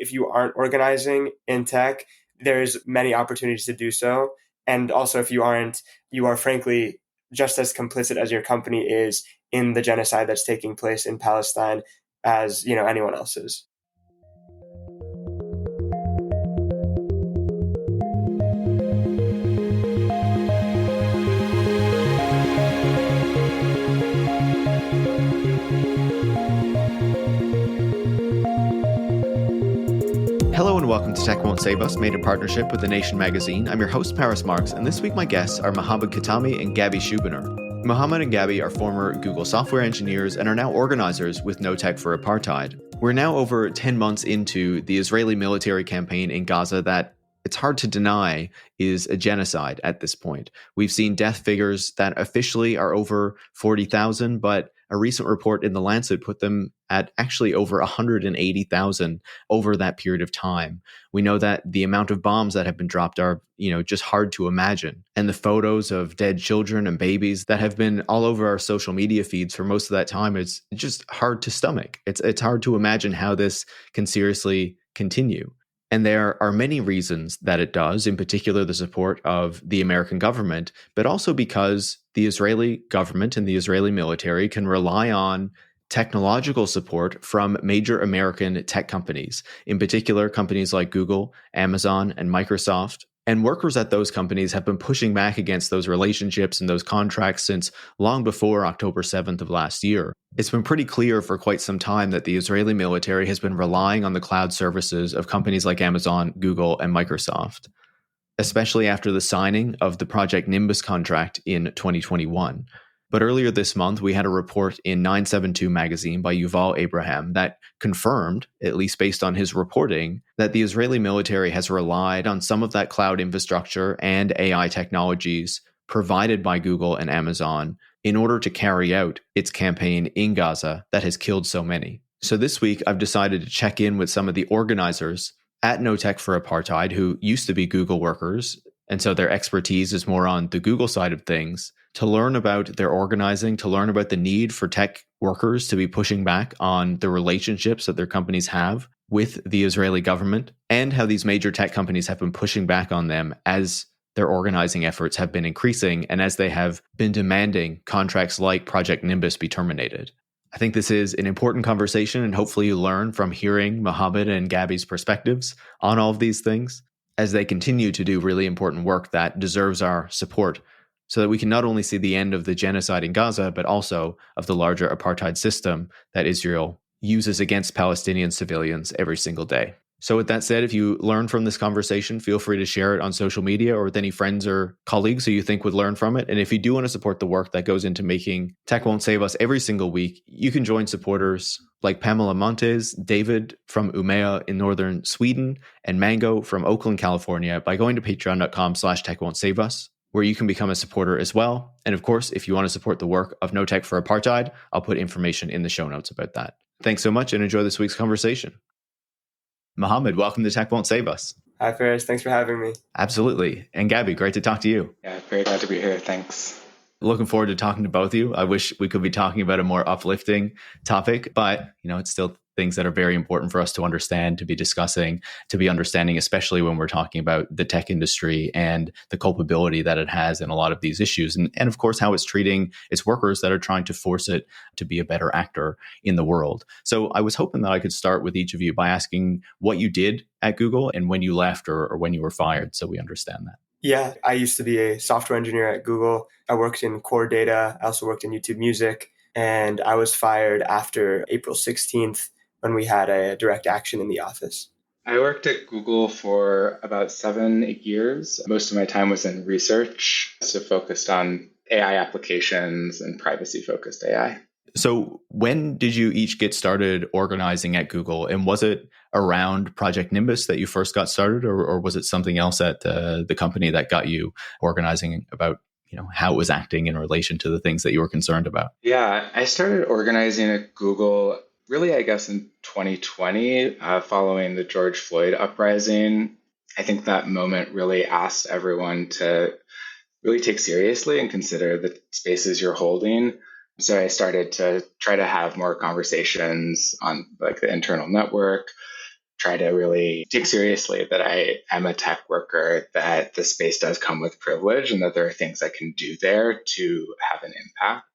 if you aren't organizing in tech, there's many opportunities to do so. And also, if you aren't, you are frankly just as complicit as your company is in the genocide that's taking place in Palestine as, anyone else is. Hello and welcome to Tech Won't Save Us, made in partnership with The Nation magazine. I'm your host, Paris Marks, and this week my guests are Mohammad Khatami and Gabi Schubiner. Mohammad and Gabi are former Google software engineers and are now organizers with No Tech for Apartheid. We're now over 10 months into the Israeli military campaign in Gaza that it's hard to deny is a genocide at this point. We've seen death figures that officially are over 40,000, but a recent report in The Lancet put them at actually over 180,000 over that period of time. We know that the amount of bombs that have been dropped are, just hard to imagine. And the photos of dead children and babies that have been all over our social media feeds for most of that time, it's just hard to stomach. It's hard to imagine how this can seriously continue. And there are many reasons that it does, in particular the support of the American government, but also because the Israeli government and the Israeli military can rely on technological support from major American tech companies, in particular companies like Google, Amazon, and Microsoft. And workers at those companies have been pushing back against those relationships and those contracts since long before October 7th of last year. It's been pretty clear for quite some time that the Israeli military has been relying on the cloud services of companies like Amazon, Google, and Microsoft, especially after the signing of the Project Nimbus contract in 2021. But earlier this month, we had a report in 972 magazine by Yuval Abraham that confirmed, at least based on his reporting, that the Israeli military has relied on some of that cloud infrastructure and AI technologies provided by Google and Amazon in order to carry out its campaign in Gaza that has killed so many. So this week, I've decided to check in with some of the organizers at No Tech for Apartheid who used to be Google workers, and so their expertise is more on the Google side of things, to learn about their organizing, to learn about the need for tech workers to be pushing back on the relationships that their companies have with the Israeli government, and how these major tech companies have been pushing back on them as their organizing efforts have been increasing and as they have been demanding contracts like Project Nimbus be terminated. I think this is an important conversation, and hopefully you learn from hearing Mohammad and Gabi's perspectives on all of these things as they continue to do really important work that deserves our support, so that we can not only see the end of the genocide in Gaza, but also of the larger apartheid system that Israel uses against Palestinian civilians every single day. So with that said, if you learn from this conversation, feel free to share it on social media or with any friends or colleagues who you think would learn from it. And if you do want to support the work that goes into making Tech Won't Save Us every single week, you can join supporters like Pamela Montes, David from Umeå in northern Sweden, and Mango from Oakland, California by going to patreon.com/techwon'tsave-us, where you can become a supporter as well. And of course, if you want to support the work of No Tech for Apartheid, I'll put information in the show notes about that. Thanks so much and enjoy this week's conversation. Mohammad, welcome to Tech Won't Save Us. Hi, Ferris. Thanks for having me. Absolutely. And Gabi, great to talk to you. Yeah, very glad to be here. Thanks. Looking forward to talking to both of you. I wish we could be talking about a more uplifting topic, but it's still things that are very important for us to understand, to be discussing, to be understanding, especially when we're talking about the tech industry and the culpability that it has in a lot of these issues. And of course, how it's treating its workers that are trying to force it to be a better actor in the world. So I was hoping that I could start with each of you by asking what you did at Google and when you left or when you were fired, so we understand that. Yeah, I used to be a software engineer at Google. I worked in core data. I also worked in YouTube Music. And I was fired after April 16th when we had a direct action in the office. I worked at Google for about 7-8 years. Most of my time was in research, so focused on AI applications and privacy-focused AI. So when did you each get started organizing at Google? And was it around Project Nimbus that you first got started, or was it something else at the company that got you organizing about how it was acting in relation to the things that you were concerned about? Yeah, I started organizing at Google really, I guess, in 2020, following the George Floyd uprising. I think that moment really asked everyone to really take seriously and consider the spaces you're holding. So I started to try to have more conversations on like the internal network, try to really take seriously that I am a tech worker, that the space does come with privilege, and that there are things I can do there to have an impact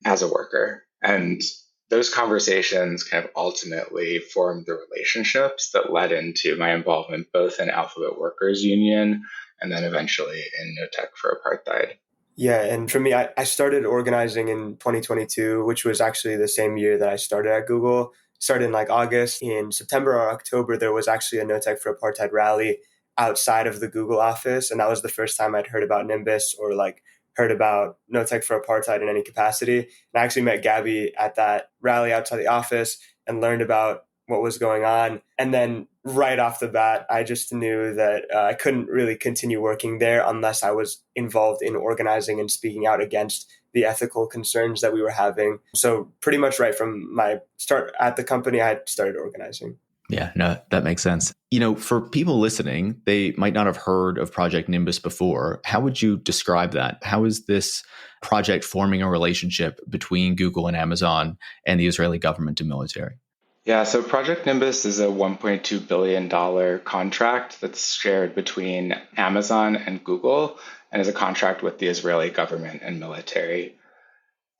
as a worker. And those conversations kind of ultimately formed the relationships that led into my involvement both in Alphabet Workers Union and then eventually in No Tech for Apartheid. Yeah, and for me, I started organizing in 2022, which was actually the same year that I started at Google. Started in like August. In September or October, there was actually a No Tech for Apartheid rally outside of the Google office, and that was the first time I'd heard about Nimbus or like heard about No Tech for Apartheid in any capacity. And I actually met Gabi at that rally outside the office and learned about what was going on. And then right off the bat, I just knew that I couldn't really continue working there unless I was involved in organizing and speaking out against the ethical concerns that we were having. So pretty much right from my start at the company, I had started organizing. Yeah, no, that makes sense. For people listening, they might not have heard of Project Nimbus before. How would you describe that? How is this project forming a relationship between Google and Amazon and the Israeli government and military? Yeah, so Project Nimbus is a $1.2 billion contract that's shared between Amazon and Google and is a contract with the Israeli government and military.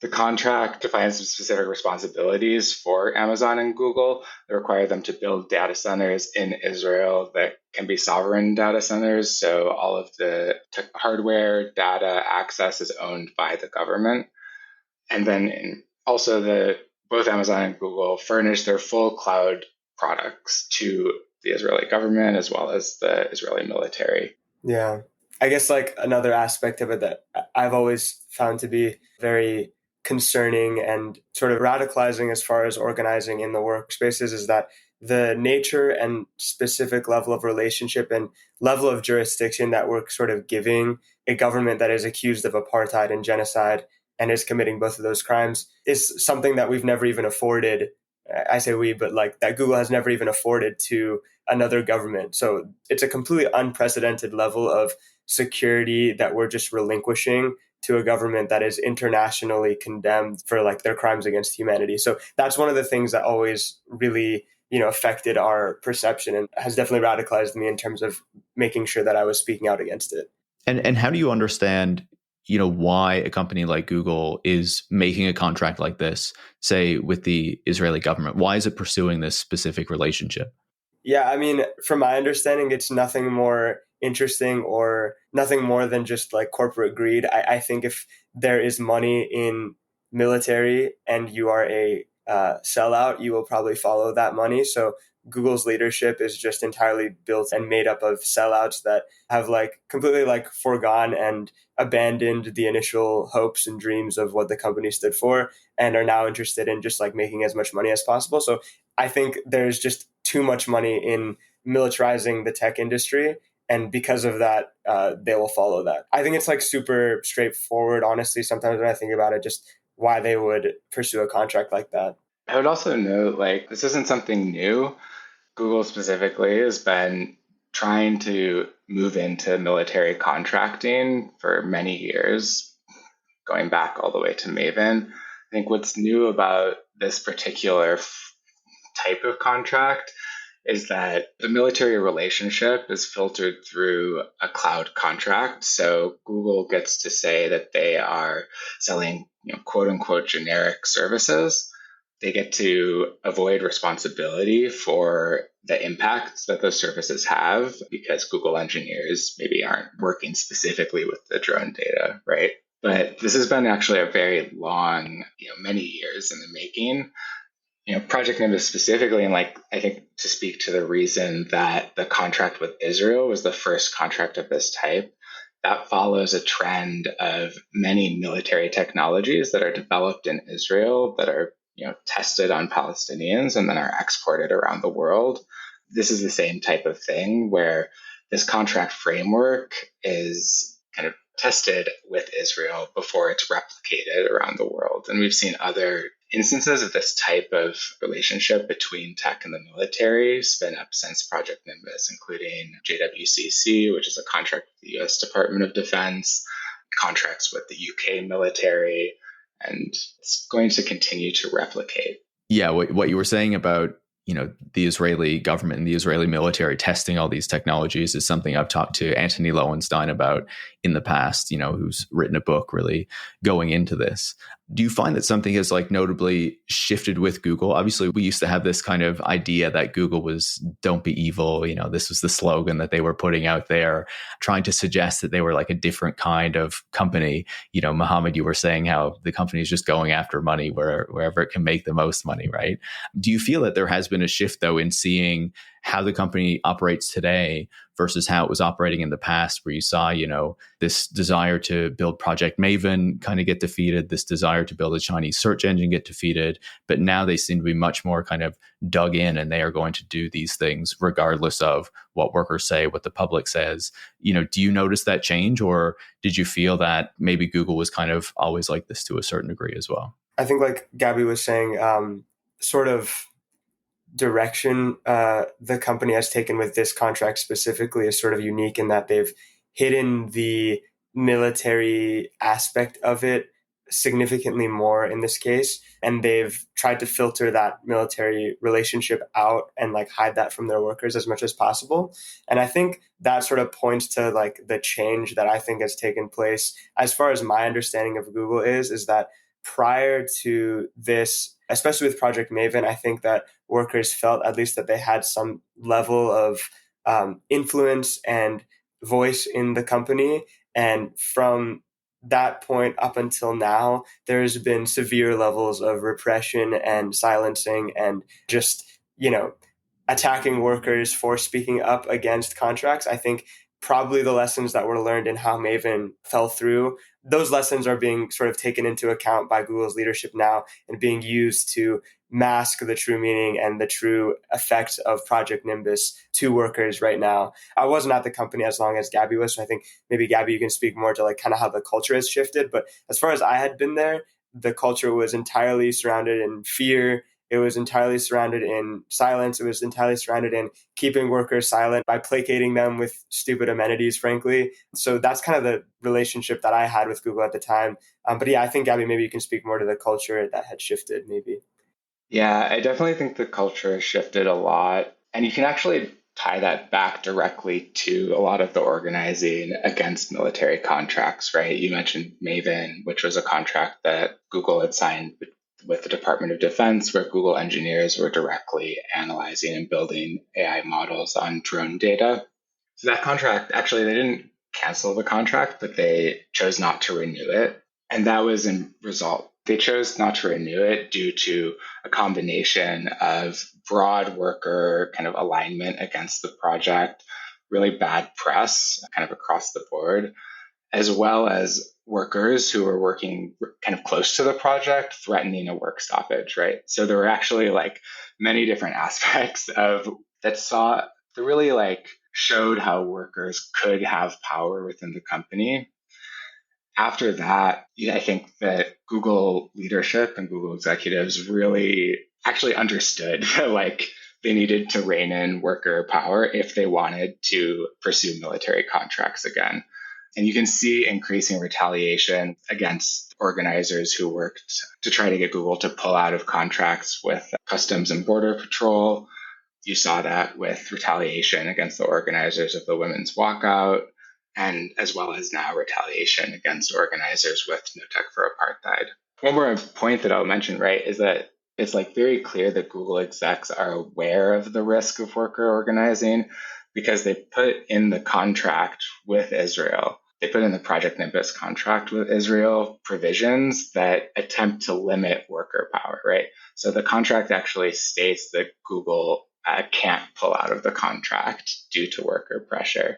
The contract defines some specific responsibilities for Amazon and Google that require them to build data centers in Israel that can be sovereign data centers. So all of the hardware, data, access is owned by the government. And then also both Amazon and Google furnish their full cloud products to the Israeli government as well as the Israeli military. Yeah. I guess like another aspect of it that I've always found to be very concerning and sort of radicalizing as far as organizing in the workspaces is that the nature and specific level of relationship and level of jurisdiction that we're sort of giving a government that is accused of apartheid and genocide and is committing both of those crimes is something that we've never even afforded. I say we, but like that Google has never even afforded to another government. So it's a completely unprecedented level of security that we're just relinquishing to a government that is internationally condemned for like their crimes against humanity. So that's one of the things that always really, affected our perception and has definitely radicalized me in terms of making sure that I was speaking out against it. And how do you understand, why a company like Google is making a contract like this, say with the Israeli government? Why is it pursuing this specific relationship? Yeah, I mean, from my understanding, it's nothing more interesting or nothing more than just like corporate greed. I think if there is money in military and you are a sellout, you will probably follow that money. So Google's leadership is just entirely built and made up of sellouts that have like completely like foregone and abandoned the initial hopes and dreams of what the company stood for and are now interested in just like making as much money as possible. So I think there's just too much money in militarizing the tech industry. And because of that, they will follow that. I think it's like super straightforward, honestly, sometimes when I think about it, just why they would pursue a contract like that. I would also note, like, this isn't something new. Google specifically has been trying to move into military contracting for many years, going back all the way to Maven. I think what's new about this particular type of contract is that the military relationship is filtered through a cloud contract. So Google gets to say that they are selling, quote unquote, generic services. They get to avoid responsibility for the impact that those services have because Google engineers maybe aren't working specifically with the drone data, right? But this has been actually a very long, many years in the making. Project Nimbus specifically, and I think to speak to the reason that the contract with Israel was the first contract of this type, that follows a trend of many military technologies that are developed in Israel that are, tested on Palestinians and then are exported around the world. This is the same type of thing where this contract framework is kind of tested with Israel before it's replicated around the world. And we've seen other instances of this type of relationship between tech and the military spin up since Project Nimbus, including JWCC, which is a contract with the US Department of Defense, contracts with the UK military, and it's going to continue to replicate. Yeah, what you were saying about, the Israeli government and the Israeli military testing all these technologies is something I've talked to Anthony Lowenstein about in the past, who's written a book really going into this. Do you find that something has notably shifted with Google? Obviously, we used to have this kind of idea that Google was don't be evil. This was the slogan that they were putting out there, trying to suggest that they were a different kind of company. Mohammed, you were saying how the company is just going after money wherever it can make the most money, right? Do you feel that there has been a shift, though, in seeing how the company operates today versus how it was operating in the past, where you saw, this desire to build Project Maven kind of get defeated, this desire to build a Chinese search engine get defeated, but now they seem to be much more kind of dug in, and they are going to do these things regardless of what workers say, what the public says. Do you notice that change, or did you feel that maybe Google was kind of always like this to a certain degree as well? I think like Gabi was saying, sort of direction the company has taken with this contract specifically is sort of unique in that they've hidden the military aspect of it significantly more in this case, and they've tried to filter that military relationship out and hide that from their workers as much as possible. And I think that sort of points to the change that I think has taken place as far as my understanding of Google is that prior to this, especially with Project Maven, I think that workers felt at least that they had some level of influence and voice in the company. And from that point up until now, there's been severe levels of repression and silencing and just, attacking workers for speaking up against contracts. I think probably the lessons that were learned in how Maven fell through, those lessons are being sort of taken into account by Google's leadership now and being used to mask the true meaning and the true effects of Project Nimbus to workers right now. I wasn't at the company as long as Gabi was, so I think maybe Gabi, you can speak more to kind of how the culture has shifted. But as far as I had been there, the culture was entirely surrounded in fear. It was entirely surrounded in silence. It was entirely surrounded in keeping workers silent by placating them with stupid amenities, frankly. So that's kind of the relationship that I had with Google at the time. But yeah, I think, Gabi, maybe you can speak more to the culture that had shifted, maybe. Yeah, I definitely think the culture has shifted a lot. And you can actually tie that back directly to a lot of the organizing against military contracts, right? You mentioned Maven, which was a contract that Google had signed with the Department of Defense, where Google engineers were directly analyzing and building AI models on drone data. So that contract, actually, they didn't cancel the contract, but they chose not to renew it. And that was in result. They chose not to renew it due to a combination of broad worker kind of alignment against the project, really bad press kind of across the board, as well as workers who were working kind of close to the project threatening a work stoppage, right? So there were actually many different aspects of that really showed how workers could have power within the company. After that, I think that Google leadership and Google executives really actually understood they needed to rein in worker power if they wanted to pursue military contracts again. And you can see increasing retaliation against organizers who worked to try to get Google to pull out of contracts with Customs and Border Patrol. You saw that with retaliation against the organizers of the women's walkout, and as well as now retaliation against organizers with No Tech for Apartheid. One more point that I'll mention, right, is that it's very clear that Google execs are aware of the risk of worker organizing because they put in the contract with Israel. They put in the Project Nimbus contract with Israel provisions that attempt to limit worker power, right? So the contract actually states that Google can't pull out of the contract due to worker pressure.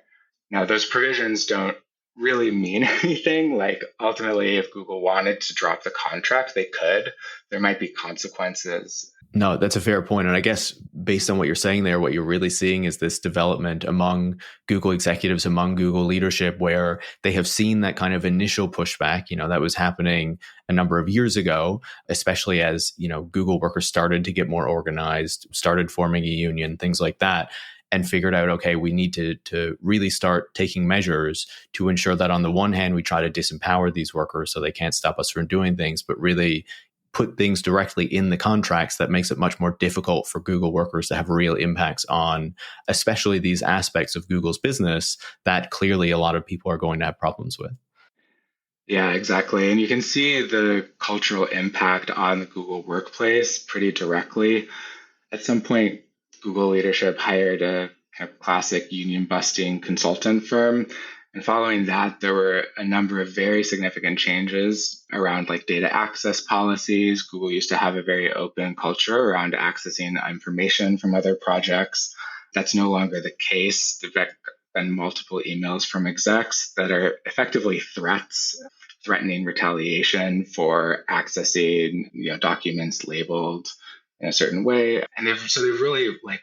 Now, those provisions don't really mean anything. Ultimately, if Google wanted to drop the contract, they could. There might be consequences. No, that's a fair point. And I guess based on what you're saying there, what you're really seeing is this development among Google executives, among Google leadership, where they have seen that kind of initial pushback, that was happening a number of years ago, especially as, Google workers started to get more organized, started forming a union, things like that, and figured out, okay, we need to really start taking measures to ensure that on the one hand, we try to disempower these workers so they can't stop us from doing things, but really put things directly in the contracts that makes it much more difficult for Google workers to have real impacts on, especially these aspects of Google's business that clearly a lot of people are going to have problems with. Yeah, exactly. And you can see the cultural impact on the Google workplace pretty directly. At some point, Google leadership hired a kind of classic union busting consultant firm. And following that, there were a number of very significant changes around like data access policies. Google used to have a very open culture around accessing information from other projects. That's no longer the case. There've been multiple emails from execs that are effectively threats, threatening retaliation for accessing documents labeled in a certain way. And they've really like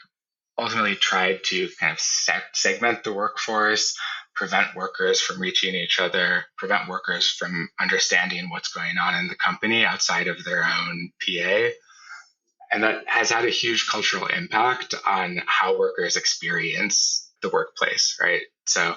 ultimately tried to kind of segment the workforce, prevent workers from reaching each other, prevent workers from understanding what's going on in the company outside of their own PA. And that has had a huge cultural impact on how workers experience the workplace, right? So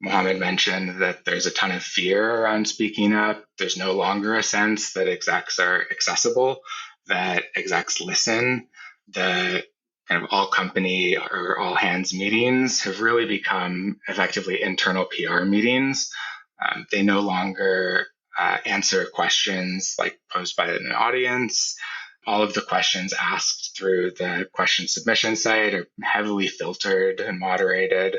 Mohammed mentioned that there's a ton of fear around speaking up. There's no longer a sense that execs are accessible, that execs listen. The kind of all company or all hands meetings have really become effectively internal PR meetings. They no longer answer questions like posed by an audience. All of the questions asked through the question submission site are heavily filtered and moderated.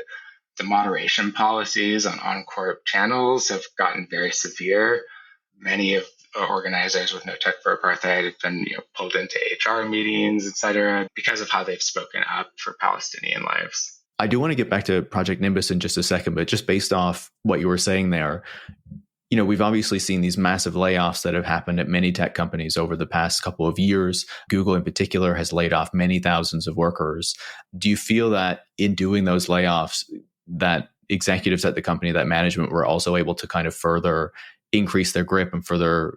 The moderation policies on on-corp channels have gotten very severe. Many of organizers with No Tech for Apartheid have been pulled into HR meetings, et cetera, because of how they've spoken up for Palestinian lives. I do want to get back to Project Nimbus in just a second, but just based off what you were saying there, we've obviously seen these massive layoffs that have happened at many tech companies over the past couple of years. Google in particular has laid off many thousands of workers. Do you feel that in doing those layoffs, that executives at the company, that management were also able to kind of further increase their grip and further,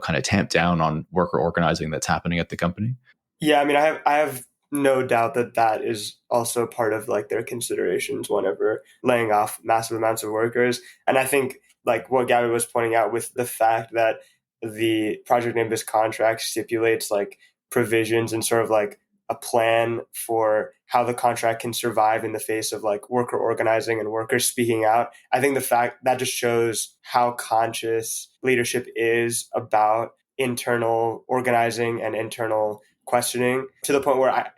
kind of tamp down on worker organizing that's happening at the company? Yeah, I mean, I have no doubt that that is also part of like their considerations whenever laying off massive amounts of workers. And I think like what Gabi was pointing out with the fact that the Project Nimbus contract stipulates like provisions and sort of like a plan for how the contract can survive in the face of like worker organizing and workers speaking out. I think the fact that just shows how conscious leadership is about internal organizing and internal questioning, to the point where I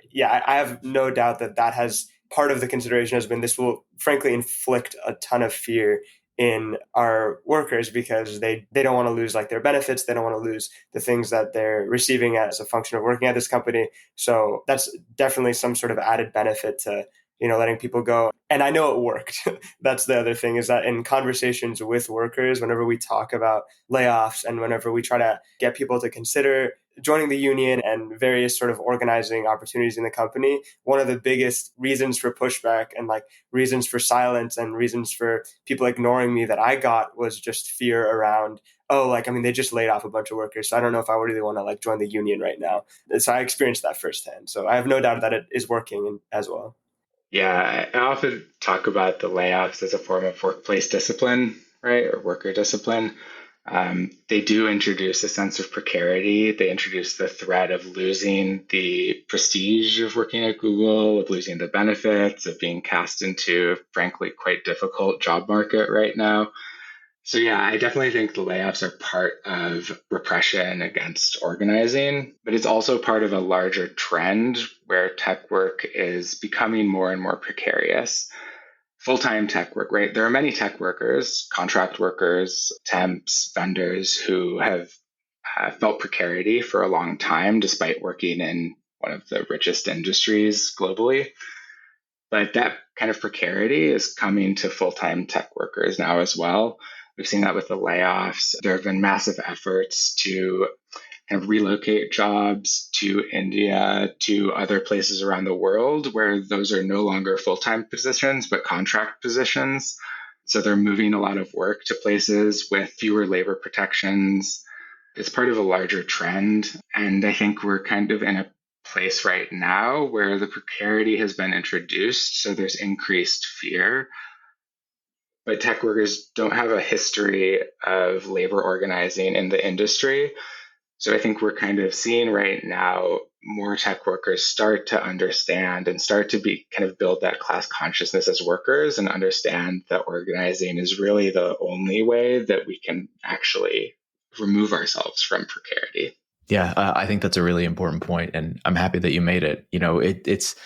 have no doubt that that has part of the consideration has been this will frankly inflict a ton of fear in our workers because they don't want to lose like their benefits. They don't want to lose the things that they're receiving as a function of working at this company. So that's definitely some sort of added benefit to, letting people go. And I know it worked. That's the other thing, is that in conversations with workers, whenever we talk about layoffs and whenever we try to get people to consider joining the union and various sort of organizing opportunities in the company, one of the biggest reasons for pushback and like reasons for silence and reasons for people ignoring me that I got was just fear around, they just laid off a bunch of workers. So I don't know if I really want to like join the union right now. So I experienced that firsthand. So I have no doubt that it is working as well. Yeah, I often talk about the layoffs as a form of workplace discipline, right, or worker discipline. They do introduce a sense of precarity. They introduce the threat of losing the prestige of working at Google, of losing the benefits, of being cast into a frankly quite difficult job market right now. So yeah, I definitely think the layoffs are part of repression against organizing, but it's also part of a larger trend where tech work is becoming more and more precarious. Full-time tech work, right? There are many tech workers, contract workers, temps, vendors who have felt precarity for a long time, despite working in one of the richest industries globally. But that kind of precarity is coming to full-time tech workers now as well. We've seen that with the layoffs. There have been massive efforts to kind of relocate jobs to India, to other places around the world where those are no longer full-time positions, but contract positions. So they're moving a lot of work to places with fewer labor protections. It's part of a larger trend. And I think we're kind of in a place right now where the precarity has been introduced. So there's increased fear. But tech workers don't have a history of labor organizing in the industry. So I think we're kind of seeing right now more tech workers start to understand and start to be kind of build that class consciousness as workers and understand that organizing is really the only way that we can actually remove ourselves from precarity. Yeah, I think that's a really important point, and I'm happy that you made it. It's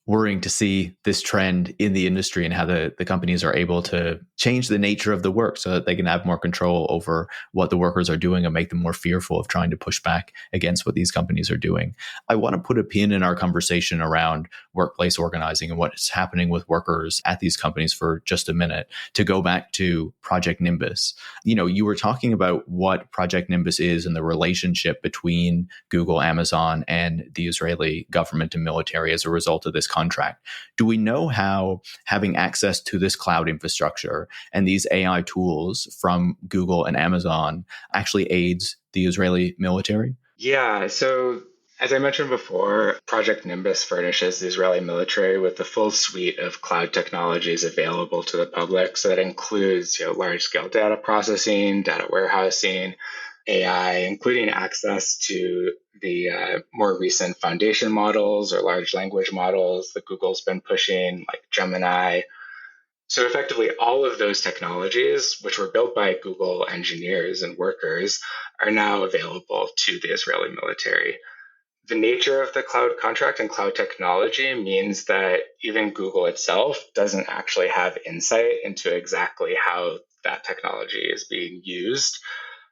worrying to see this trend in the industry and how the companies are able to change the nature of the work so that they can have more control over what the workers are doing and make them more fearful of trying to push back against what these companies are doing. I want to put a pin in our conversation around workplace organizing and what's happening with workers at these companies for just a minute to go back to Project Nimbus. You were talking about what Project Nimbus is and the relationship between Google, Amazon, and the Israeli government and military as a result of this contract. Do we know how having access to this cloud infrastructure and these AI tools from Google and Amazon actually aids the Israeli military? Yeah, so as I mentioned before, Project Nimbus furnishes the Israeli military with the full suite of cloud technologies available to the public. So that includes large-scale data processing, data warehousing, AI, including access to the more recent foundation models or large language models that Google's been pushing, like Gemini. So effectively, all of those technologies, which were built by Google engineers and workers, are now available to the Israeli military. The nature of the cloud contract and cloud technology means that even Google itself doesn't actually have insight into exactly how that technology is being used.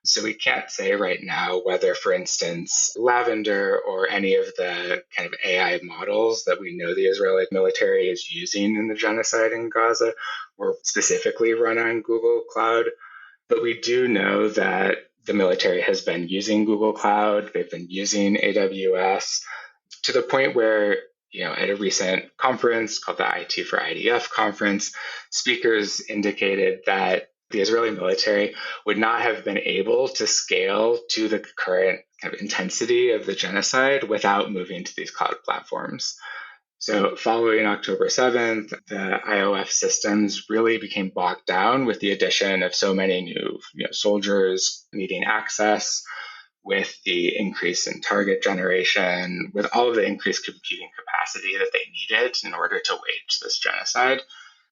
So we can't say right now whether, for instance, Lavender or any of the kind of AI models that we know the Israeli military is using in the genocide in Gaza were specifically run on Google Cloud. But we do know that the military has been using Google Cloud. They've been using AWS to the point where, at a recent conference called the IT for IDF conference, speakers indicated that the Israeli military would not have been able to scale to the current kind of intensity of the genocide without moving to these cloud platforms. So following October 7th, the IOF systems really became bogged down with the addition of so many new soldiers needing access, with the increase in target generation, with all of the increased computing capacity that they needed in order to wage this genocide.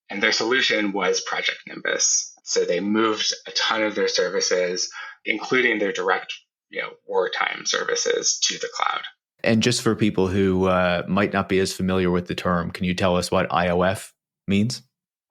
And their solution was Project Nimbus. So they moved a ton of their services, including their direct wartime services, to the cloud. And just for people who might not be as familiar with the term, can you tell us what IOF means?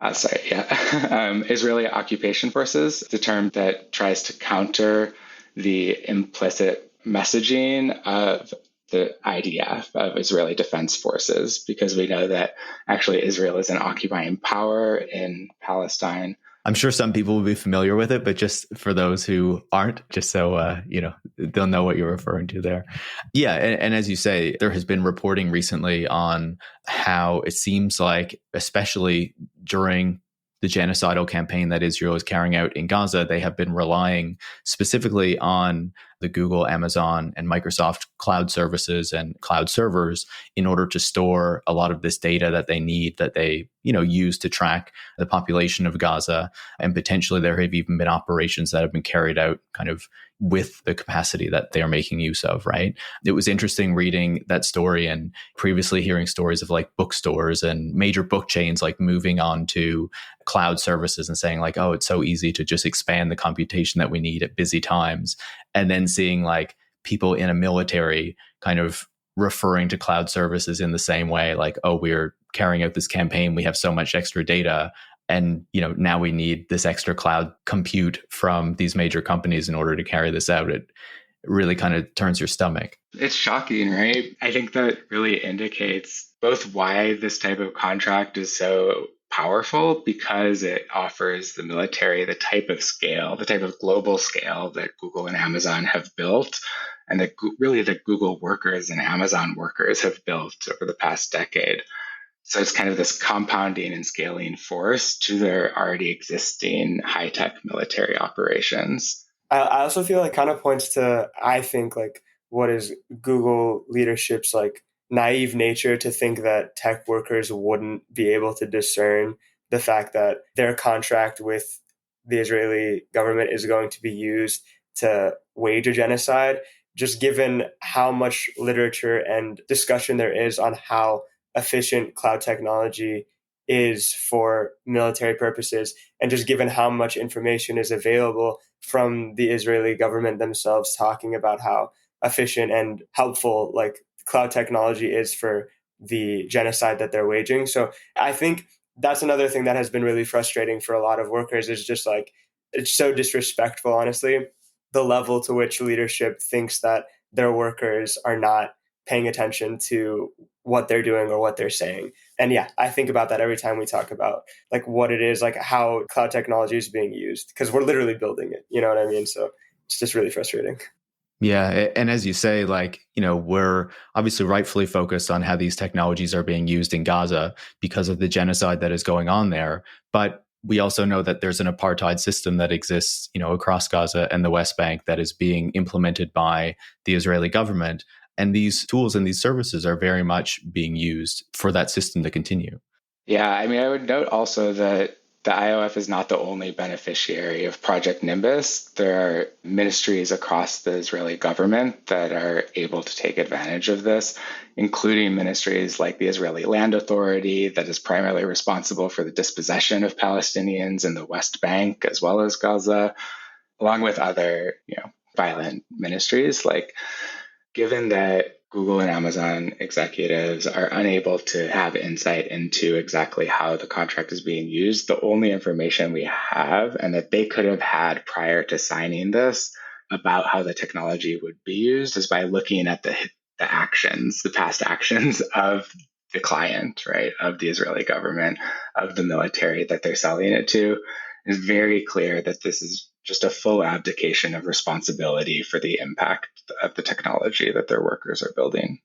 Israeli Occupation Forces, the term that tries to counter the implicit messaging of the IDF, of Israeli Defense Forces, because we know that actually Israel is an occupying power in Palestine. I'm sure some people will be familiar with it, but just for those who aren't, just so they'll know what you're referring to there. Yeah, and as you say, there has been reporting recently on how it seems like, especially during the genocidal campaign that Israel is carrying out in Gaza, they have been relying specifically on the Google, Amazon, and Microsoft cloud services and cloud servers in order to store a lot of this data that they need, that they use to track the population of Gaza. And potentially there have even been operations that have been carried out kind of with the capacity that they are making use of, right? It was interesting reading that story and previously hearing stories of like bookstores and major book chains like moving on to cloud services and saying like, oh, it's so easy to just expand the computation that we need at busy times. And then seeing like people in a military kind of referring to cloud services in the same way, like, oh, we're carrying out this campaign, we have so much extra data, and now we need this extra cloud compute from these major companies in order to carry this out. It really kind of turns your stomach. It's shocking, right? I think that really indicates both why this type of contract is so powerful, because it offers the military the type of scale, the type of global scale that Google and Amazon have built, and that really the Google workers and Amazon workers have built over the past decade. So it's kind of this compounding and scaling force to their already existing high-tech military operations. I also feel like kind of points to, I think, like what is Google leadership's like naive nature to think that tech workers wouldn't be able to discern the fact that their contract with the Israeli government is going to be used to wage a genocide. just given how much literature and discussion there is on how efficient cloud technology is for military purposes, and just given how much information is available from the Israeli government themselves talking about how efficient and helpful like cloud technology is for the genocide that they're waging. So I think that's another thing that has been really frustrating for a lot of workers, is just like, it's so disrespectful, honestly, the level to which leadership thinks that their workers are not paying attention to what they're doing or what they're saying. And yeah, I think about that every time we talk about like what it is, like how cloud technology is being used, because we're literally building it. You know what I mean? So it's just really frustrating. Yeah. And as you say, like, we're obviously rightfully focused on how these technologies are being used in Gaza because of the genocide that is going on there. But we also know that there's an apartheid system that exists, across Gaza and the West Bank that is being implemented by the Israeli government. And these tools and these services are very much being used for that system to continue. Yeah, I mean, I would note also that the IOF is not the only beneficiary of Project Nimbus. There are ministries across the Israeli government that are able to take advantage of this, including ministries like the Israeli Land Authority, that is primarily responsible for the dispossession of Palestinians in the West Bank as well as Gaza, along with other, violent ministries. Like, given that Google and Amazon executives are unable to have insight into exactly how the contract is being used, the only information we have, and that they could have had prior to signing this about how the technology would be used, is by looking at the actions, the past actions of the client, right, of the Israeli government, of the military that they're selling it to. It's very clear that this is just a full abdication of responsibility for the impact of the technology that their workers are building.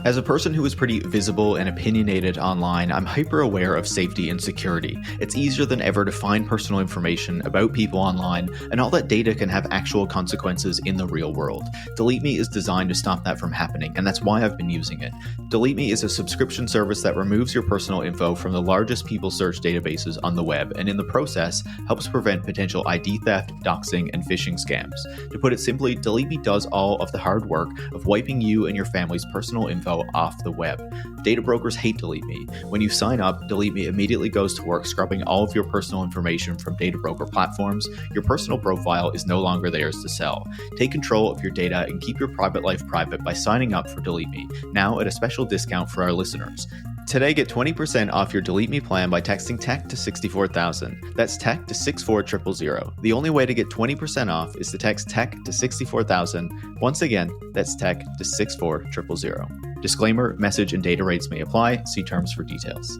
As a person who is pretty visible and opinionated online, I'm hyper aware of safety and security. It's easier than ever to find personal information about people online, and all that data can have actual consequences in the real world. Delete Me is designed to stop that from happening, and that's why I've been using it. Delete Me is a subscription service that removes your personal info from the largest people search databases on the web, and in the process, helps prevent potential ID theft, doxing, and phishing scams. To put it simply, Delete Me does all of the hard work of wiping you and your family's personal info off the web. Data brokers hate Delete Me. When you sign up, Delete Me immediately goes to work scrubbing all of your personal information from data broker platforms. Your personal profile is no longer theirs to sell. Take control of your data and keep your private life private by signing up for Delete Me, now at a special discount for our listeners. Today, get 20% off your Delete Me plan by texting TECH to 64000. That's TECH to 64000. The only way to get 20% off is to text TECH to 64000. Once again, that's TECH to 64000. Disclaimer, message and data rates may apply. See terms for details.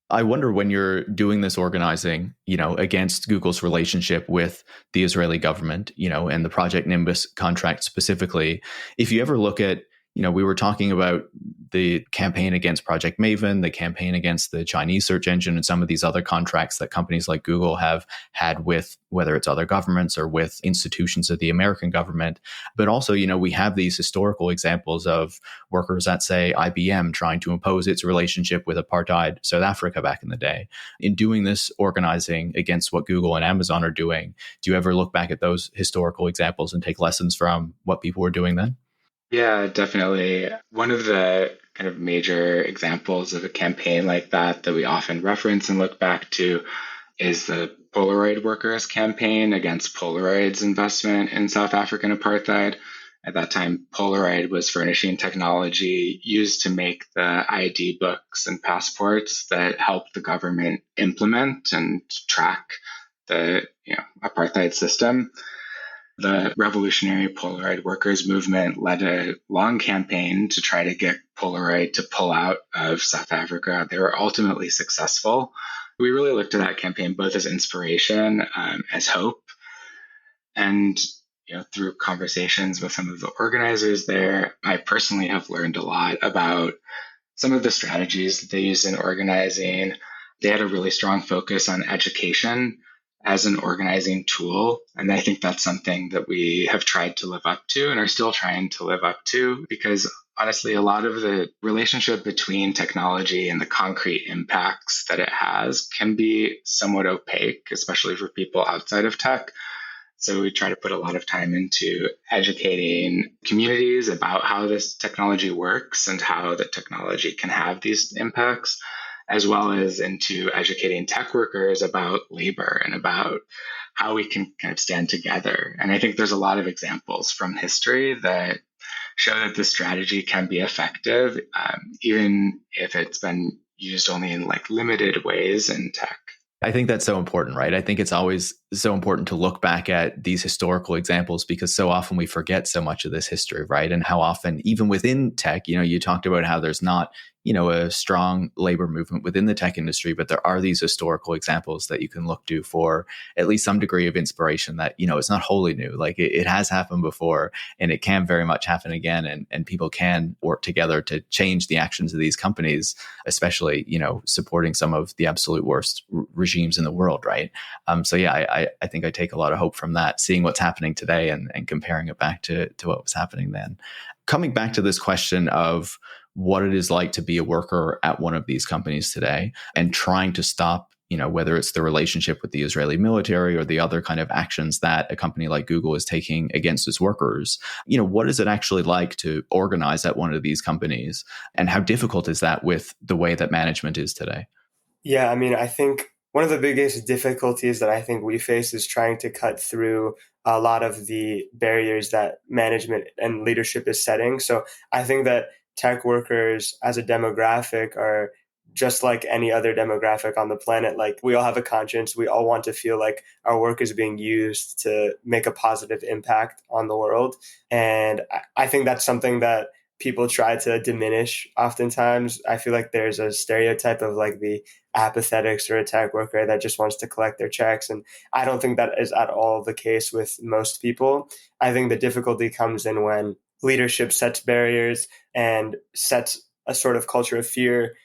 I wonder, when you're doing this organizing, against Google's relationship with the Israeli government, and the Project Nimbus contract specifically, if you ever look at, we were talking about the campaign against Project Maven, the campaign against the Chinese search engine, and some of these other contracts that companies like Google have had with, whether it's other governments or with institutions of the American government. But also, we have these historical examples of workers at, say, IBM trying to impose its relationship with apartheid South Africa back in the day. In doing this organizing against what Google and Amazon are doing, do you ever look back at those historical examples and take lessons from what people were doing then? Yeah, definitely. One of the kind of major examples of a campaign like that we often reference and look back to is the Polaroid workers campaign against Polaroid's investment in South African apartheid. At that time, Polaroid was furnishing technology used to make the ID books and passports that helped the government implement and track the apartheid system. The revolutionary Polaroid workers movement led a long campaign to try to get Polaroid to pull out of South Africa. They were ultimately successful. We really looked at that campaign both as inspiration, as hope, and through conversations with some of the organizers there, I personally have learned a lot about some of the strategies that they used in organizing. They had a really strong focus on education as an organizing tool. And I think that's something that we have tried to live up to and are still trying to live up to, because honestly, a lot of the relationship between technology and the concrete impacts that it has can be somewhat opaque, especially for people outside of tech. So we try to put a lot of time into educating communities about how this technology works and how the technology can have these impacts, as well as into educating tech workers about labor and about how we can kind of stand together. And I think there's a lot of examples from history that show that this strategy can be effective, even if it's been used only in like limited ways in tech. I think that's so important, right? I think it's always so important to look back at these historical examples because so often we forget so much of this history, right? And how often, even within tech, you talked about how there's not, a strong labor movement within the tech industry, but there are these historical examples that you can look to for at least some degree of inspiration that, it's not wholly new. Like it has happened before and it can very much happen again. And people can work together to change the actions of these companies, especially, supporting some of the absolute worst regimes in the world, right? So yeah, I think I take a lot of hope from that, seeing what's happening today and comparing it back to what was happening then. Coming back to this question of what it is like to be a worker at one of these companies today and trying to stop, whether it's the relationship with the Israeli military or the other kind of actions that a company like Google is taking against its workers, what is it actually like to organize at one of these companies? And how difficult is that with the way that management is today? Yeah, I mean, I think one of the biggest difficulties that I think we face is trying to cut through a lot of the barriers that management and leadership is setting. So I think that tech workers as a demographic are just like any other demographic on the planet. Like we all have a conscience. We all want to feel like our work is being used to make a positive impact on the world. And I think that's something that people try to diminish oftentimes. I feel like there's a stereotype of like the apathetics or a tech worker that just wants to collect their checks. And I don't think that is at all the case with most people. I think the difficulty comes in when leadership sets barriers and sets a sort of culture of fear,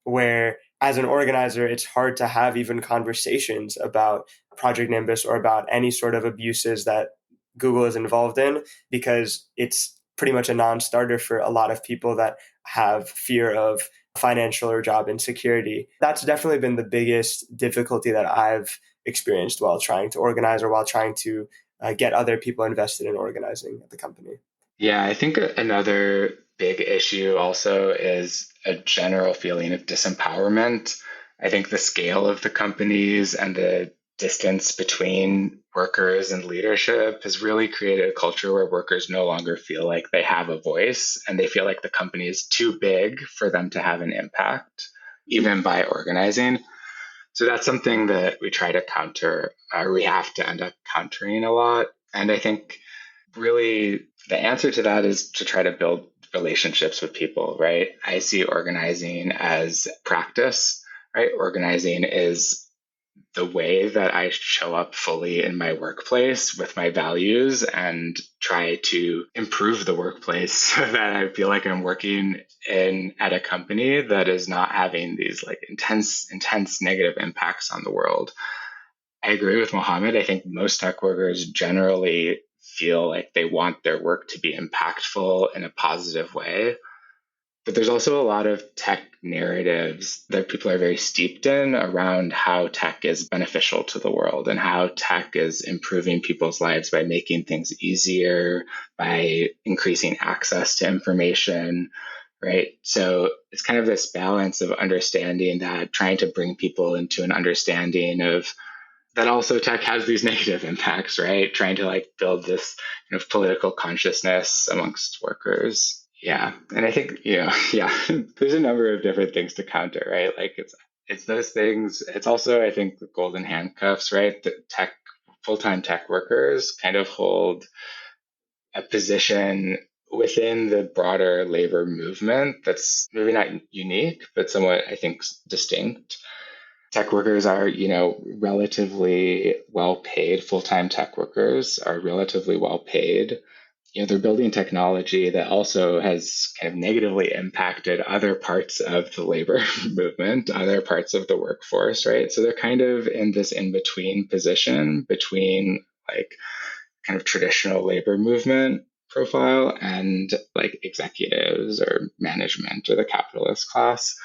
where as an organizer, it's hard to have even conversations about Project Nimbus or about any sort of abuses that Google is involved in, because it's pretty much a non-starter for a lot of people that have fear of financial or job insecurity. That's definitely been the biggest difficulty that I've experienced while trying to organize or while trying to get other people invested in organizing at the company. Yeah, I think another big issue also is a general feeling of disempowerment. I think the scale of the companies and the distance between workers and leadership has really created a culture where workers no longer feel like they have a voice and they feel like the company is too big for them to have an impact, even by organizing. So that's something that we try to counter, or we have to end up countering a lot. And I think really the answer to that is to try to build relationships with people, right? I see organizing as practice, right? Organizing is the way that I show up fully in my workplace with my values and try to improve the workplace so that I feel like I'm working at a company that is not having these like intense negative impacts on the world. I agree with Mohammed. I think most tech workers generally feel like they want their work to be impactful in a positive way. But there's also a lot of tech narratives that people are very steeped in around how tech is beneficial to the world and how tech is improving people's lives by making things easier, by increasing access to information, right? So it's kind of this balance of understanding that, trying to bring people into an understanding of that also tech has these negative impacts, right? Trying to like build this kind of political consciousness amongst workers. Yeah. And I think, there's a number of different things to counter, right? Like it's those things. It's also, I think, the golden handcuffs, right? That full-time tech workers kind of hold a position within the broader labor movement that's maybe not unique, but somewhat, I think, distinct. Tech workers are, relatively well paid. Full-time tech workers are relatively well paid. They're building technology that also has kind of negatively impacted other parts of the labor movement, other parts of the workforce, right? So they're kind of in this in-between position between like kind of traditional labor movement profile and like executives or management or the capitalist class.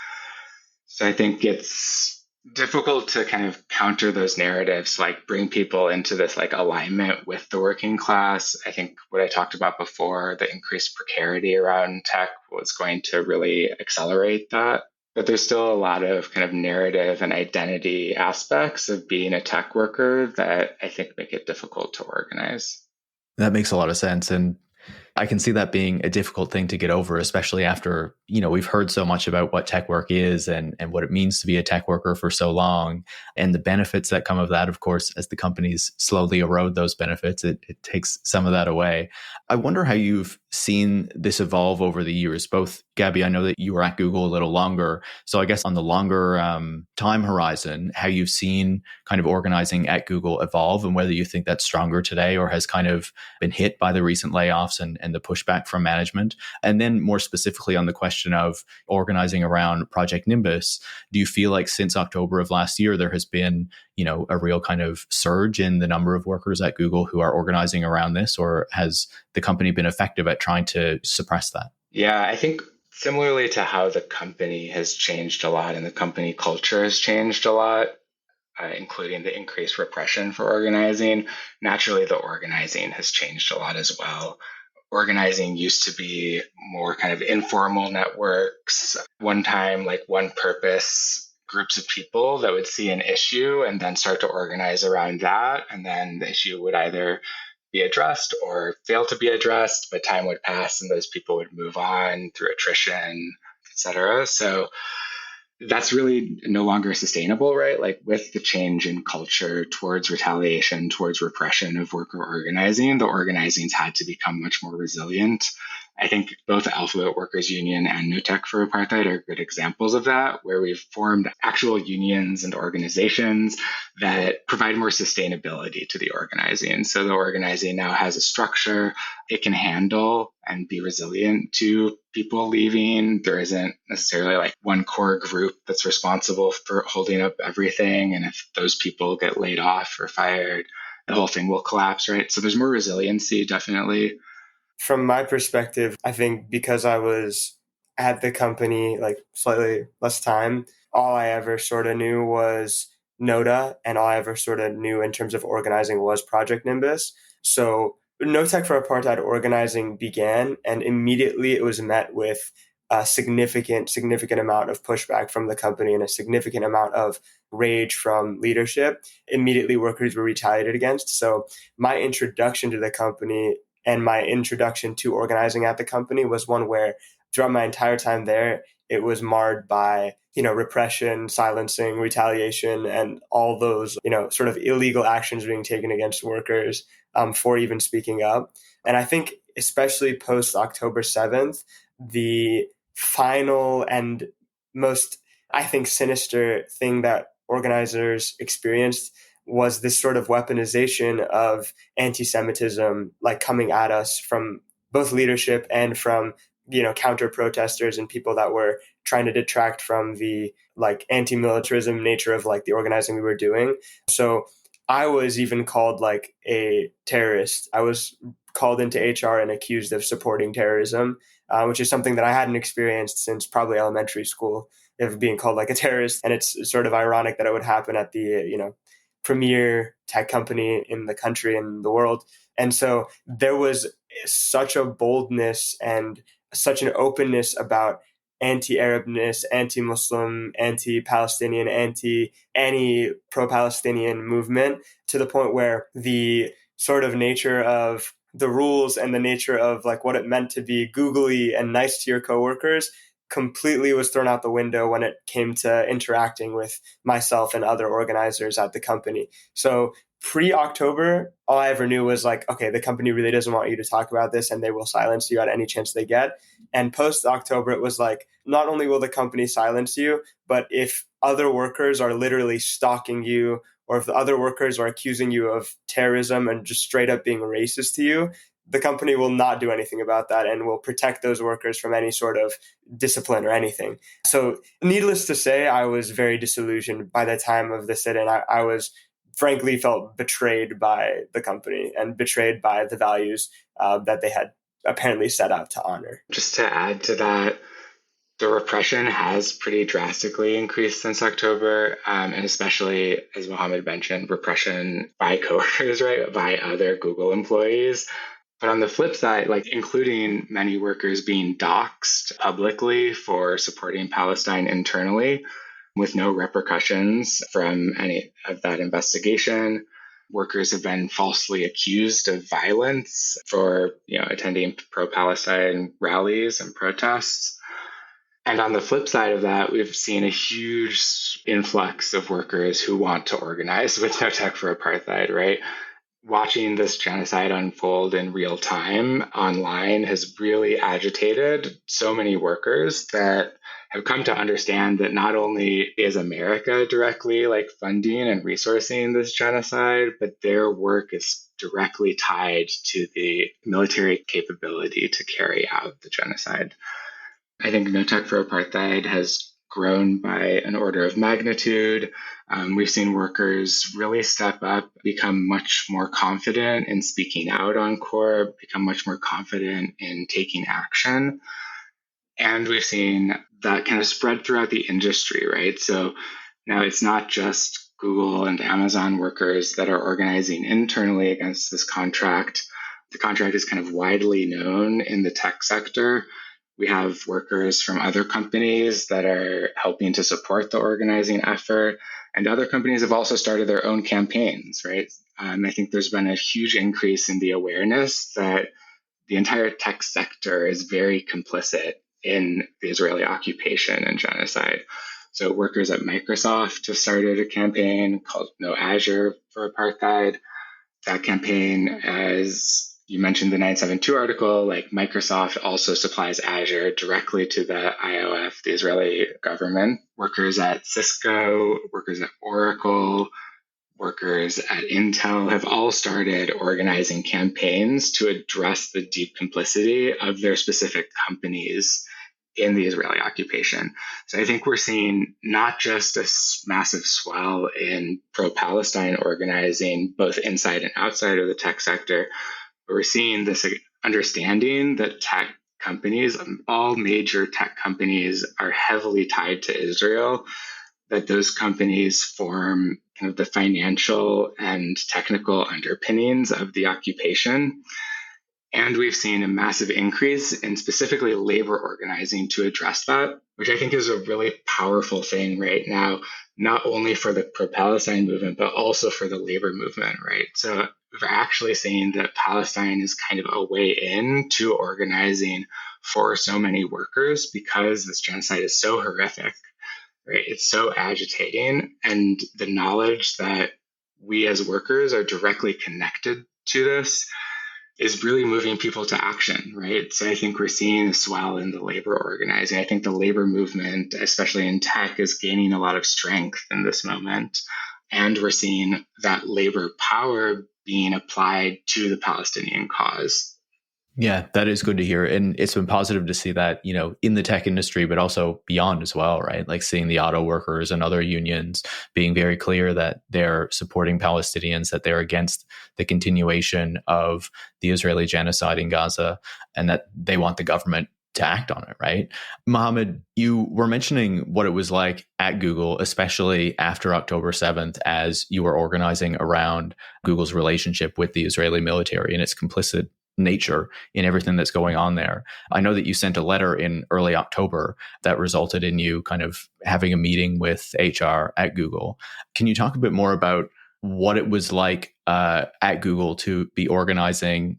So I think it's difficult to kind of counter those narratives, like bring people into this like alignment with the working class. I think what I talked about before, the increased precarity around tech was going to really accelerate that. But there's still a lot of kind of narrative and identity aspects of being a tech worker that I think make it difficult to organize. That makes a lot of sense. And I can see that being a difficult thing to get over, especially after, we've heard so much about what tech work is and what it means to be a tech worker for so long, and the benefits that come of that. Of course, as the companies slowly erode those benefits, it takes some of that away. I wonder how you've seen this evolve over the years. Both, Gabi, I know that you were at Google a little longer. So I guess on the longer time horizon, how you've seen kind of organizing at Google evolve, and whether you think that's stronger today or has kind of been hit by the recent layoffs and the pushback from management. And then more specifically on the question of organizing around Project Nimbus, do you feel like since October of last year, there has been, a real kind of surge in the number of workers at Google who are organizing around this, or has the company been effective at trying to suppress that? Yeah, I think similarly to how the company has changed a lot and the company culture has changed a lot, including the increased repression for organizing, naturally the organizing has changed a lot as well. Organizing used to be more kind of informal networks, one time, like one purpose groups of people that would see an issue and then start to organize around that. And then the issue would either be addressed or fail to be addressed, but time would pass and those people would move on through attrition, et cetera. So that's really no longer sustainable, right? Like with the change in culture towards retaliation, towards repression of worker organizing, the organizing's had to become much more resilient. I think both Alphabet Workers Union and No Tech for Apartheid are good examples of that, where we've formed actual unions and organizations that provide more sustainability to the organizing. So the organizing now has a structure it can handle and be resilient to people leaving. There isn't necessarily like one core group that's responsible for holding up everything. And if those people get laid off or fired, the whole thing will collapse, right? So there's more resiliency, definitely. From my perspective, I think because I was at the company like slightly less time, all I ever sort of knew was NOTA, and all I ever sort of knew in terms of organizing was Project Nimbus. So No Tech for Apartheid organizing began, and immediately it was met with a significant amount of pushback from the company and a significant amount of rage from leadership. Immediately workers were retaliated against. So my introduction to the company and my introduction to organizing at the company was one where throughout my entire time there, it was marred by, repression, silencing, retaliation, and all those, sort of illegal actions being taken against workers for even speaking up. And I think especially post October 7th, the final and most, I think, sinister thing that organizers experienced was this sort of weaponization of anti-Semitism, like coming at us from both leadership and from, counter protesters and people that were trying to detract from the like anti-militarism nature of like the organizing we were doing. So I was even called like a terrorist. I was called into HR and accused of supporting terrorism, which is something that I hadn't experienced since probably elementary school, of being called like a terrorist. And it's sort of ironic that it would happen at the, premier tech company in the country and the world. And so there was such a boldness and such an openness about anti-Arabness, anti-Muslim, anti-Palestinian, any pro-Palestinian movement, to the point where the sort of nature of the rules and the nature of like what it meant to be googly and nice to your coworkers completely was thrown out the window when it came to interacting with myself and other organizers at the company. So pre-October, all I ever knew was like, okay, the company really doesn't want you to talk about this and they will silence you at any chance they get. And post-October, it was like, not only will the company silence you, but if other workers are literally stalking you, or if the other workers are accusing you of terrorism and just straight up being racist to you, the company will not do anything about that and will protect those workers from any sort of discipline or anything. So needless to say, I was very disillusioned by the time of the sit-in. I was frankly felt betrayed by the company and betrayed by the values that they had apparently set out to honor. Just to add to that, the repression has pretty drastically increased since October, and especially, as Mohammad mentioned, repression by coworkers, right, by other Google employees. But on the flip side, like including many workers being doxxed publicly for supporting Palestine internally with no repercussions from any of that investigation. Workers have been falsely accused of violence for, attending pro-Palestine rallies and protests. And on the flip side of that, we've seen a huge influx of workers who want to organize with No Tech for Apartheid, right? Watching this genocide unfold in real time online has really agitated so many workers that have come to understand that not only is America directly funding and resourcing this genocide, but their work is directly tied to the military capability to carry out the genocide. I think No Tech for Apartheid has grown by an order of magnitude. We've seen workers really step up, become much more confident in speaking out on core, become much more confident in taking action. And we've seen that kind of spread throughout the industry, right? So now it's not just Google and Amazon workers that are organizing internally against this contract. The contract is kind of widely known in the tech sector. We have workers from other companies that are helping to support the organizing effort. And other companies have also started their own campaigns, right? I think there's been a huge increase in the awareness that the entire tech sector is very complicit in the Israeli occupation and genocide. So workers at Microsoft have started a campaign called No Azure for Apartheid. That campaign, as you mentioned the 972 article, Microsoft also supplies Azure directly to the IOF, the Israeli government. Workers at Cisco, workers at Oracle, workers at Intel have all started organizing campaigns to address the deep complicity of their specific companies in the Israeli occupation. So I think we're seeing not just a massive swell in pro-Palestine organizing, both inside and outside of the tech sector, but we're seeing this understanding that tech companies, all major tech companies, are heavily tied to Israel, that those companies form kind of the financial and technical underpinnings of the occupation. And we've seen a massive increase in specifically labor organizing to address that, which I think is a really powerful thing right now, not only for the pro-Palestine movement, but also for the labor movement, right? So we're actually seeing that Palestine is kind of a way in to organizing for so many workers because this genocide is so horrific, right? It's so agitating. And the knowledge that we as workers are directly connected to this is really moving people to action, right? So I think we're seeing a swell in the labor organizing. I think the labor movement, especially in tech, is gaining a lot of strength in this moment. And we're seeing that labor power being applied to the Palestinian cause. Yeah, that is good to hear. And it's been positive to see that, in the tech industry, but also beyond as well, right? Like seeing the auto workers and other unions being very clear that they're supporting Palestinians, that they're against the continuation of the Israeli genocide in Gaza, and that they want the government to act on it, right? Mohammad, you were mentioning what it was like at Google, especially after October 7th, as you were organizing around Google's relationship with the Israeli military and its complicit nature in everything that's going on there. I know that you sent a letter in early October that resulted in you kind of having a meeting with HR at Google. Can you talk a bit more about what it was like at Google to be organizing,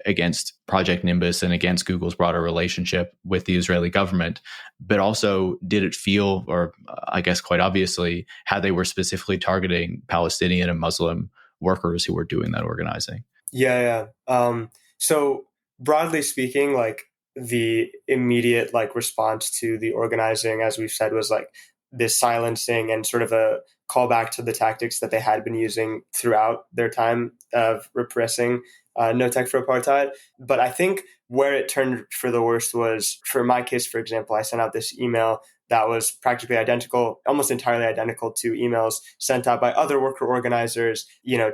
against Project Nimbus and against Google's broader relationship with the Israeli government, but also did it feel, or I guess quite obviously, how they were specifically targeting Palestinian and Muslim workers who were doing that organizing? Yeah. So broadly speaking, the immediate response to the organizing, as we've said, was this silencing and sort of a callback to the tactics that they had been using throughout their time of repressing No Tech for Apartheid. But I think where it turned for the worst was, for my case, for example, I sent out this email that was practically identical, almost entirely identical to emails sent out by other worker organizers,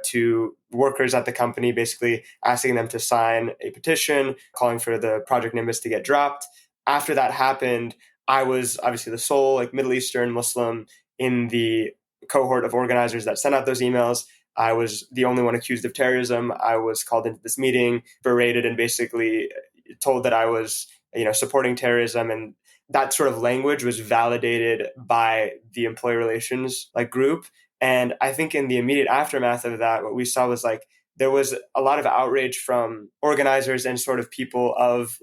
to workers at the company, basically asking them to sign a petition, calling for the Project Nimbus to get dropped. After that happened, I was obviously the sole Middle Eastern Muslim in the cohort of organizers that sent out those emails. I was the only one accused of terrorism. I was called into this meeting, berated, and basically told that I was, supporting terrorism. And that sort of language was validated by the employee relations group. And I think in the immediate aftermath of that, what we saw was there was a lot of outrage from organizers and sort of people of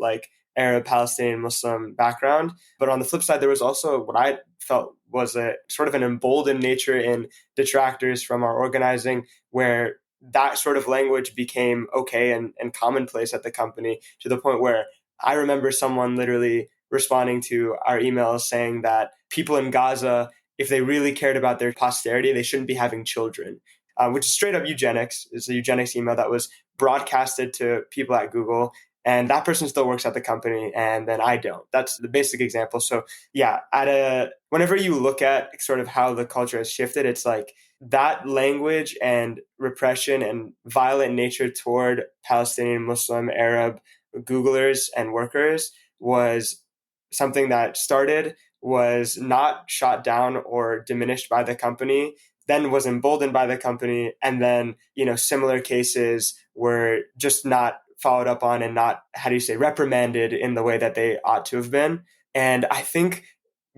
Arab, Palestinian, Muslim background. But on the flip side, there was also what I felt was a sort of an emboldened nature in detractors from our organizing, where that sort of language became okay and commonplace at the company, to the point where I remember someone literally responding to our emails saying that people in Gaza, if they really cared about their posterity, they shouldn't be having children, which is straight up eugenics. It's a eugenics email that was broadcasted to people at Google. And that person still works at the company, and then I don't. That's the basic example. So yeah, whenever you look at sort of how the culture has shifted, it's that language and repression and violent nature toward Palestinian, Muslim, Arab Googlers and workers was something that started, was not shot down or diminished by the company, then was emboldened by the company, and then, similar cases were just not followed up on and not, reprimanded in the way that they ought to have been. And I think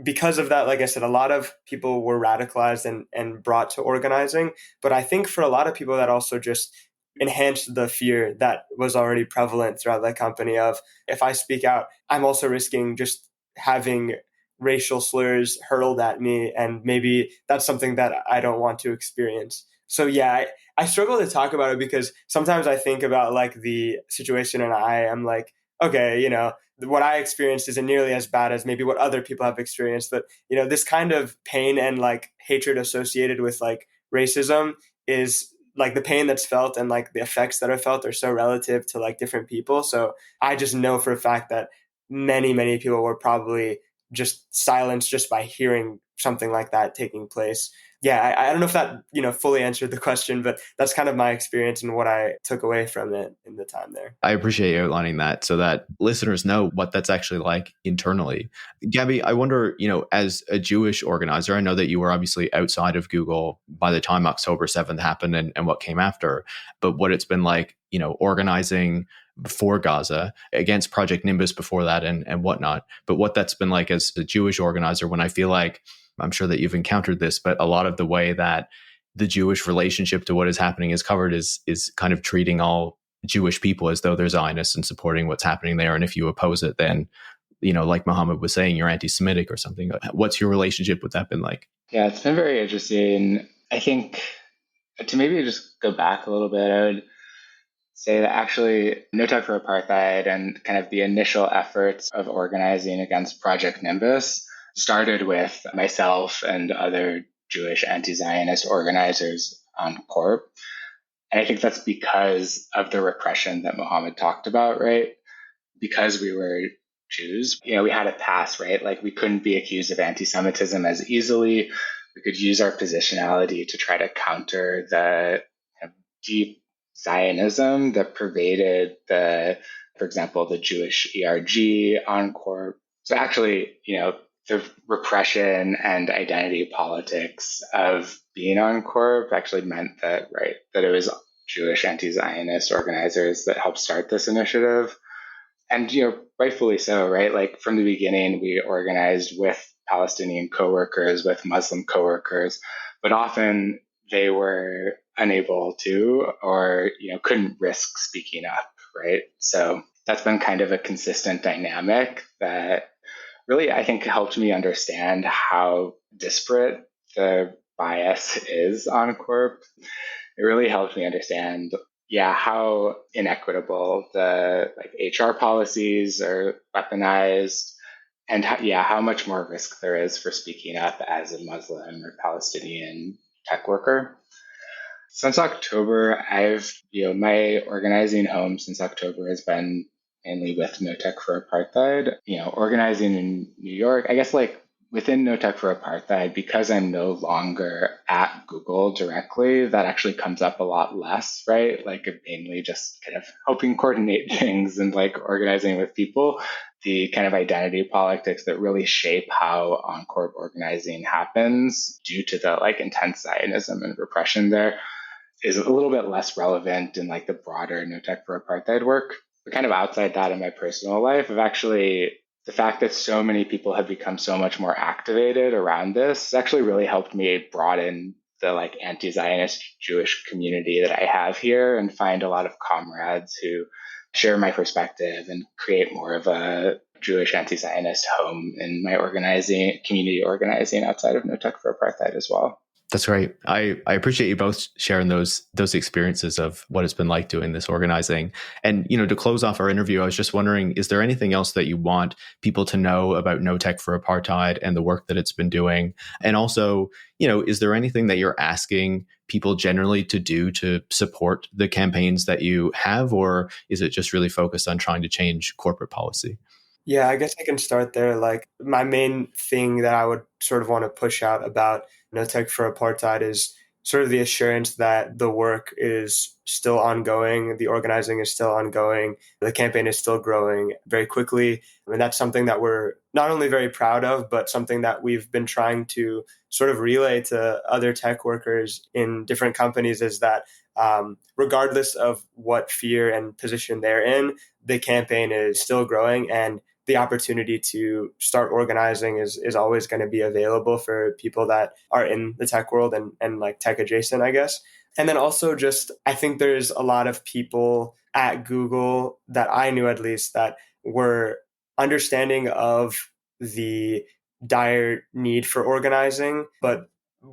because of that, like I said, a lot of people were radicalized and brought to organizing. But I think for a lot of people that also just enhanced the fear that was already prevalent throughout the company of, if I speak out, I'm also risking just having racial slurs hurled at me. And maybe that's something that I don't want to experience. So yeah, I struggle to talk about it because sometimes I think about the situation and I am okay, what I experienced isn't nearly as bad as maybe what other people have experienced. But, this kind of pain and hatred associated with racism is the pain that's felt, and the effects that are felt are so relative to different people. So I just know for a fact that many, many people were probably just silenced just by hearing something like that taking place. Yeah, I don't know if that, fully answered the question, but that's kind of my experience and what I took away from it in the time there. I appreciate you outlining that so that listeners know what that's actually like internally. Gabi, I wonder, as a Jewish organizer, I know that you were obviously outside of Google by the time October 7th happened and what came after, but what it's been like, organizing before Gaza, against Project Nimbus before that and whatnot, but what that's been like as a Jewish organizer, when I feel like, I'm sure that you've encountered this, but a lot of the way that the Jewish relationship to what is happening is covered is kind of treating all Jewish people as though they're Zionists and supporting what's happening there. And if you oppose it, then, like Mohammad was saying, you're anti-Semitic or something. What's your relationship with that been like? Yeah, it's been very interesting. I think to maybe just go back a little bit, I would say that actually No Tech for Apartheid and kind of the initial efforts of organizing against Project Nimbus started with myself and other Jewish anti-Zionist organizers on Corp. And I think that's because of the repression that Mohammed talked about, right? Because we were Jews, we had a pass, right? We couldn't be accused of anti-Semitism as easily. We could use our positionality to try to counter the deep Zionism that pervaded for example, the Jewish ERG on Corp. So actually, the repression and identity politics of being on Corp actually meant that it was Jewish anti-Zionist organizers that helped start this initiative. And, rightfully so, right? From the beginning, we organized with Palestinian coworkers, with Muslim coworkers, but often they were unable to, or, couldn't risk speaking up, right? So that's been kind of a consistent dynamic that really, I think, helped me understand how disparate the bias is on Corp. It really helped me understand, how inequitable the HR policies are weaponized, and how much more risk there is for speaking up as a Muslim or Palestinian tech worker. Since October, my organizing home since October has been mainly with No Tech for Apartheid. Organizing in New York, I guess within No Tech for Apartheid, because I'm no longer at Google directly, that actually comes up a lot less, right? Like mainly just kind of helping coordinate things and like organizing with people. The kind of identity politics that really shape how on-corp organizing happens due to the like intense Zionism and repression there is a little bit less relevant in like the broader No Tech for Apartheid work. But kind of outside that in my personal life, I've actually the fact that so many people have become so much more activated around this actually really helped me broaden the like anti-Zionist Jewish community that I have here and find a lot of comrades who share my perspective and create more of a Jewish anti-Zionist home in my organizing, community organizing outside of No Tech for Apartheid as well. That's great. I appreciate you both sharing those experiences of what it's been like doing this organizing. And, to close off our interview, I was just wondering, is there anything else that you want people to know about No Tech for Apartheid and the work that it's been doing? And also, is there anything that you're asking people generally to do to support the campaigns that you have, or is it just really focused on trying to change corporate policy? Yeah, I guess I can start there. Like, my main thing that I would sort of want to push out about No Tech for Apartheid is sort of the assurance that the work is still ongoing, the organizing is still ongoing, the campaign is still growing very quickly. I mean, that's something that we're not only very proud of, but something that we've been trying to sort of relay to other tech workers in different companies is that regardless of what fear and position they're in, the campaign is still growing, and the opportunity to start organizing is always going to be available for people that are in the tech world and like tech adjacent, I guess. And then also just, I think there's a lot of people at Google that I knew at least that were understanding of the dire need for organizing, but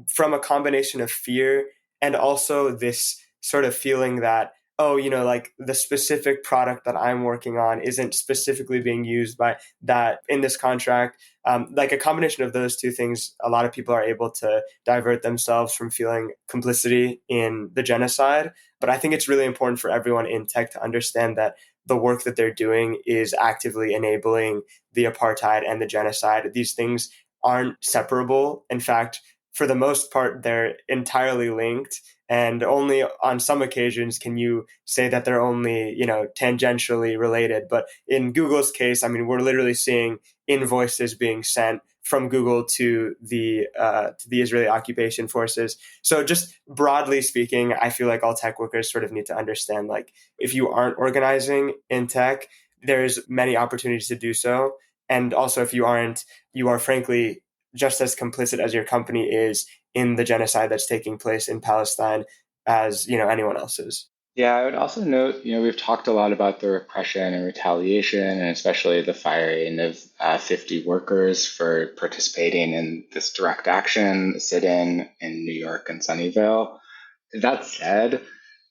from a combination of fear and also this sort of feeling that, oh, like the specific product that I'm working on isn't specifically being used by that in this contract. Like a combination of those two things, a lot of people are able to divert themselves from feeling complicity in the genocide. But I think it's really important for everyone in tech to understand that the work that they're doing is actively enabling the apartheid and the genocide. These things aren't separable. In fact, for the most part, they're entirely linked. And only on some occasions can you say that they're only, tangentially related. But in Google's case, I mean, we're literally seeing invoices being sent from Google to the Israeli occupation forces. So just broadly speaking, I feel like all tech workers sort of need to understand, like, if you aren't organizing in tech, there's many opportunities to do so. And also, if you aren't, you are frankly just as complicit as your company is in the genocide that's taking place in Palestine as, anyone else is. Yeah, I would also note, we've talked a lot about the repression and retaliation, and especially the firing of 50 workers for participating in this direct action sit-in in New York and Sunnyvale. That said,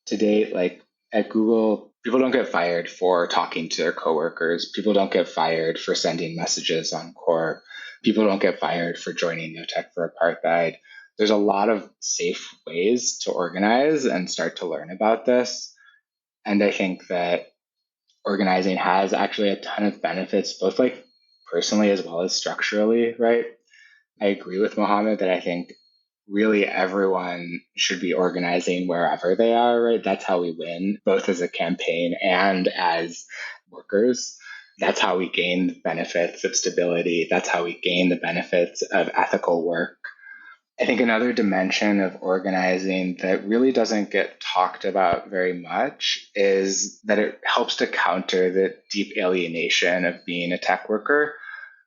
to date, like at Google, people don't get fired for talking to their coworkers. People don't get fired for sending messages on Corp. People don't get fired for joining No Tech for Apartheid. There's a lot of safe ways to organize and start to learn about this. And I think that organizing has actually a ton of benefits, both like personally as well as structurally, right? I agree with Mohammed that I think really everyone should be organizing wherever they are, right? That's how we win, both as a campaign and as workers. That's how we gain the benefits of stability. That's how we gain the benefits of ethical work. I think another dimension of organizing that really doesn't get talked about very much is that it helps to counter the deep alienation of being a tech worker.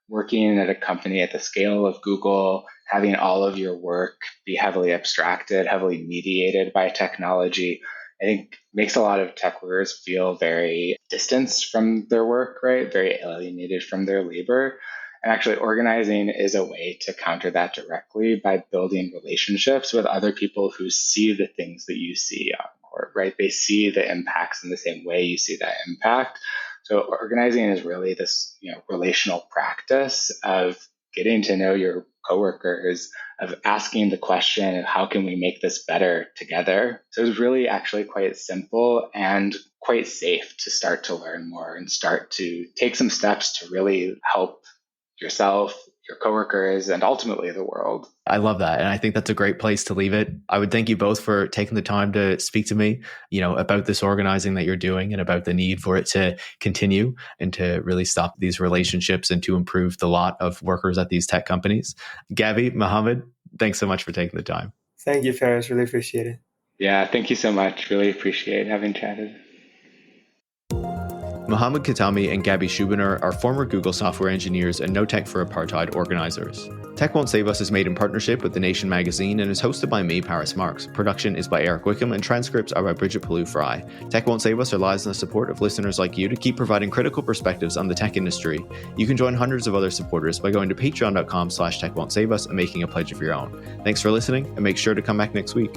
Working at a company at the scale of Google, having all of your work be heavily abstracted, heavily mediated by technology, I think makes a lot of tech workers feel very distanced from their work, right? Very alienated from their labor. And actually organizing is a way to counter that directly by building relationships with other people who see the things that you see on court, right? They see the impacts in the same way you see that impact. So organizing is really this, relational practice of getting to know your coworkers, of asking the question of how can we make this better together. So it's really actually quite simple and quite safe to start to learn more and start to take some steps to really help yourself, your coworkers, and ultimately the world. I love that. And I think that's a great place to leave it. I would thank you both for taking the time to speak to me, about this organizing that you're doing and about the need for it to continue and to really stop these relationships and to improve the lot of workers at these tech companies. Gabi, Mohammad, thanks so much for taking the time. Thank you, Ferris. Really appreciate it. Yeah, thank you so much. Really appreciate having chatted. Mohammad Khatami and Gabi Schubiner are former Google software engineers and No Tech for Apartheid organizers. Tech Won't Save Us is made in partnership with The Nation magazine and is hosted by me, Paris Marks. Production is by Eric Wickham and transcripts are by Brigitte Pawliw-Fry. Tech Won't Save Us relies on the support of listeners like you to keep providing critical perspectives on the tech industry. You can join hundreds of other supporters by going to patreon.com/techwon'tsave us and making a pledge of your own. Thanks for listening and make sure to come back next week.